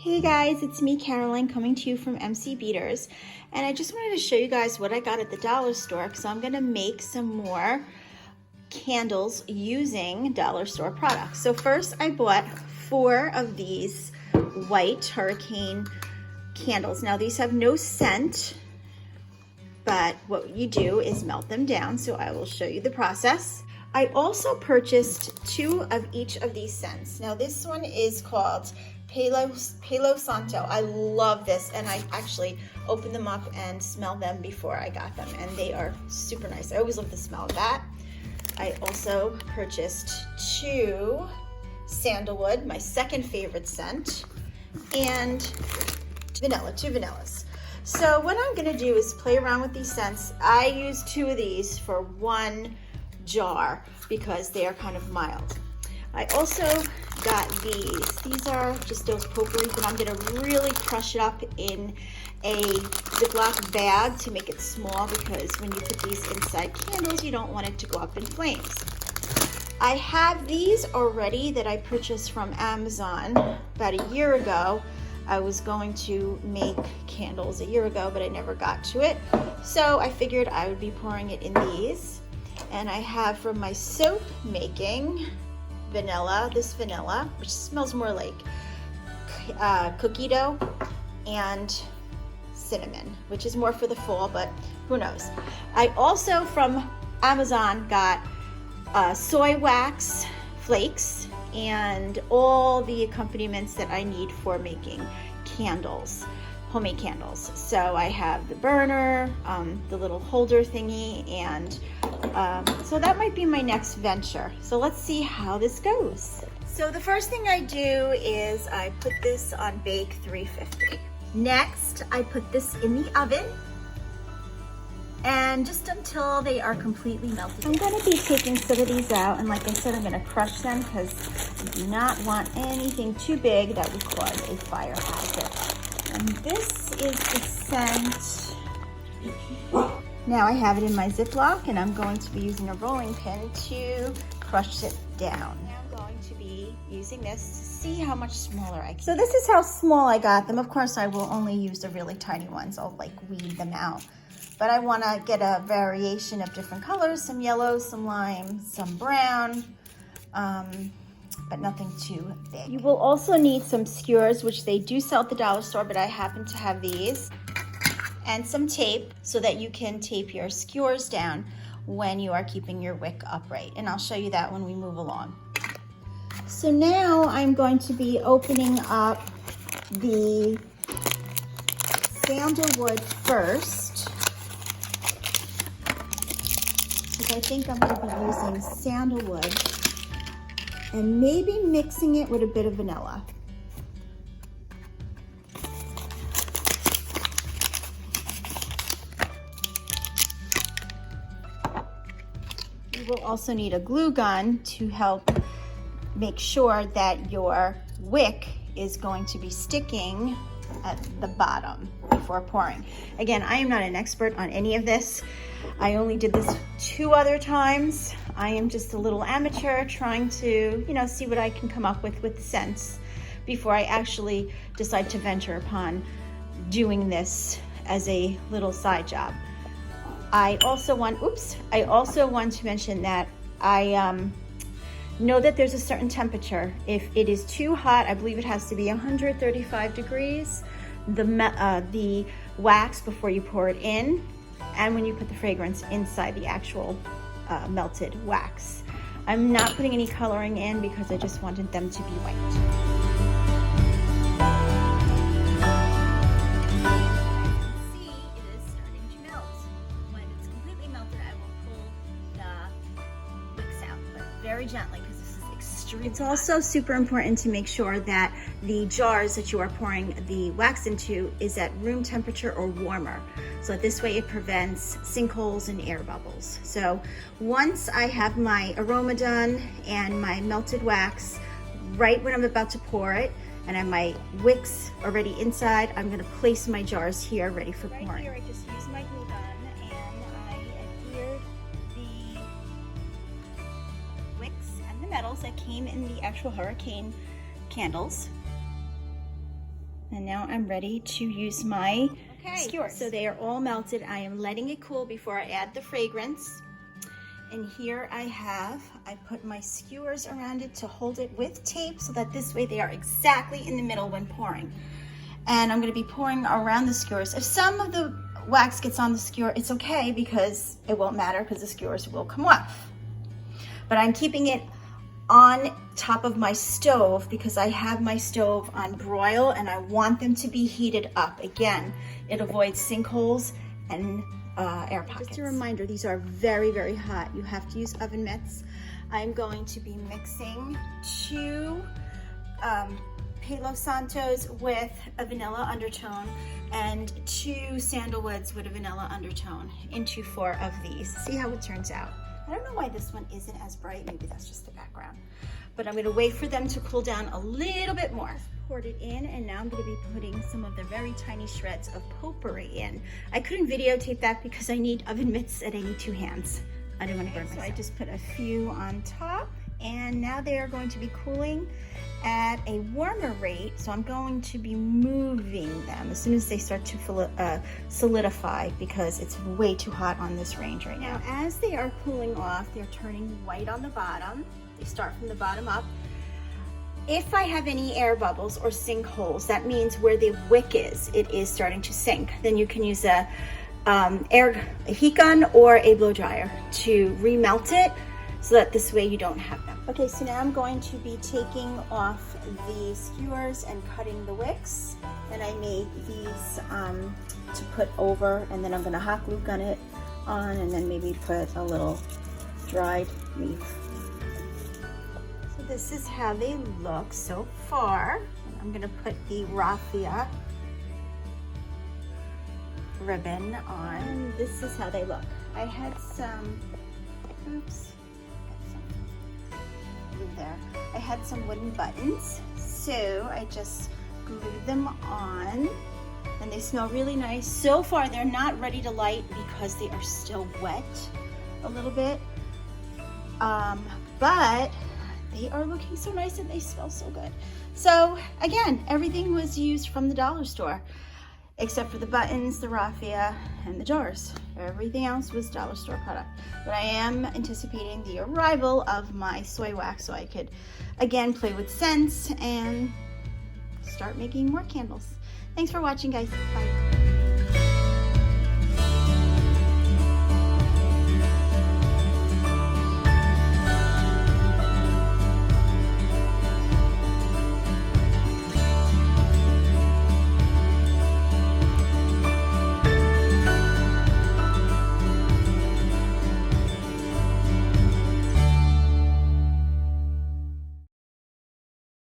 Hey guys, it's me Caroline coming to you from MC Beaters, and I just wanted to show you guys what I got at the dollar store because I'm going to make some more candles using dollar store products. So first I bought 4 of these white hurricane candles. Now these have no scent, but what you do is melt them down, so I will show you the process. I also purchased 2 of each of these scents. Now this one is called Palo Santo. I love this, and I actually opened them up and smelled them before I got them, and they are super nice. I always love the smell of that. I also purchased 2 Sandalwood, my second favorite scent, and 2 vanillas. So what I'm gonna do is play around with these scents. I use 2 of these for 1 jar because they are kind of mild. I also got these. These are just those potpourri, but I'm gonna really crush it up in a Ziploc bag to make it small, because when you put these inside candles, you don't want it to go up in flames. I have these already that I purchased from Amazon about a year ago. I was going to make candles a year ago, but I never got to it. So I figured I would be pouring it in these. And I have from my soap making this vanilla, which smells more like cookie dough, and cinnamon, which is more for the fall, but who knows. I also from Amazon got soy wax flakes and all the accompaniments that I need for making candles, homemade candles. So I have the burner, the little holder thingy, and so that might be my next venture. So let's see how this goes. So the first thing I do is I put this on bake 350. Next, I put this in the oven, and just until they are completely melted. I'm going to be taking some of these out, and like I said, I'm going to crush them because I do not want anything too big that would cause a fire hazard. And this is the scent. Now I have it in my Ziploc, and I'm going to be using a rolling pin to crush it down. Now I'm going to be using this to see how much smaller I can. So this is how small I got them. Of course, I will only use the really tiny ones. I'll like weed them out. But I want to get a variation of different colors, some yellow, some lime, some brown, but nothing too big. You will also need some skewers, which they do sell at the dollar store, but I happen to have these, and some tape so that you can tape your skewers down when you are keeping your wick upright. And I'll show you that when we move along. So now I'm going to be opening up the sandalwood first, because I think I'm going to be using sandalwood and maybe mixing it with a bit of vanilla. You will also need a glue gun to help make sure that your wick is going to be sticking at the bottom before pouring. Again, I am not an expert on any of this. I only did this 2 other times. I am just a little amateur trying to, see what I can come up with the scents before I actually decide to venture upon doing this as a little side job. I also want to mention that I know that there's a certain temperature. If it is too hot, I believe it has to be 135 degrees, the wax before you pour it in, and when you put the fragrance inside the actual melted wax. I'm not putting any coloring in because I just wanted them to be white. Very gently, because this is extremely hot. It's also super important to make sure that the jars that you are pouring the wax into is at room temperature or warmer. So this way it prevents sinkholes and air bubbles. So once I have my aroma done and my melted wax, right when I'm about to pour it, and I have my wicks already inside, I'm gonna place my jars here ready for pouring. Right here, I just use my glue gun and I adhered the wicks and the metals that came in the actual hurricane candles And now I'm ready to use my skewers. So they are all melted. I am letting it cool before I add the fragrance. And here I put my skewers around it to hold it with tape so that this way they are exactly in the middle when pouring. And I'm gonna be pouring around the skewers. If some of the wax gets on the skewer, it's okay because it won't matter because the skewers will come off. But I'm keeping it on top of my stove because I have my stove on broil and I want them to be heated up. Again, it avoids sinkholes and air pockets. Just a reminder, these are very, very hot. You have to use oven mitts. I'm going to be mixing 2 Palo Santos with a vanilla undertone and 2 sandalwoods with a vanilla undertone into 4 of these. See how it turns out. I don't know why this one isn't as bright. Maybe that's just the background. But I'm gonna wait for them to cool down a little bit more. Poured it in, and now I'm gonna be putting some of the very tiny shreds of potpourri in. I couldn't videotape that because I need oven mitts and I need 2 hands. I didn't want to burn myself. So I just put a few on top, and now they are going to be cooling at a warmer rate. So I'm going to be moving them as soon as they start to solidify because it's way too hot on this range right now. As they are cooling off, they're turning white on the bottom. They start from the bottom up. If I have any air bubbles or sinkholes, that means where the wick is, it is starting to sink. Then you can use a heat gun or a blow dryer to remelt it so that this way you don't have them. Okay, so now I'm going to be taking off the skewers and cutting the wicks. And I made these to put over, and then I'm gonna hot glue gun it on and then maybe put a little dried leaf. So this is how they look so far. And I'm gonna put the raffia ribbon on. This is how they look. I had some, oops. There. I had some wooden buttons, so I just glued them on, and they smell really nice. So far, they're not ready to light because they are still wet a little bit, but they are looking so nice and they smell so good. So again, everything was used from the dollar store, except for the buttons, the raffia, and the jars. Everything else was dollar store product. But I am anticipating the arrival of my soy wax so I could, again, play with scents and start making more candles. Thanks for watching, guys. Bye.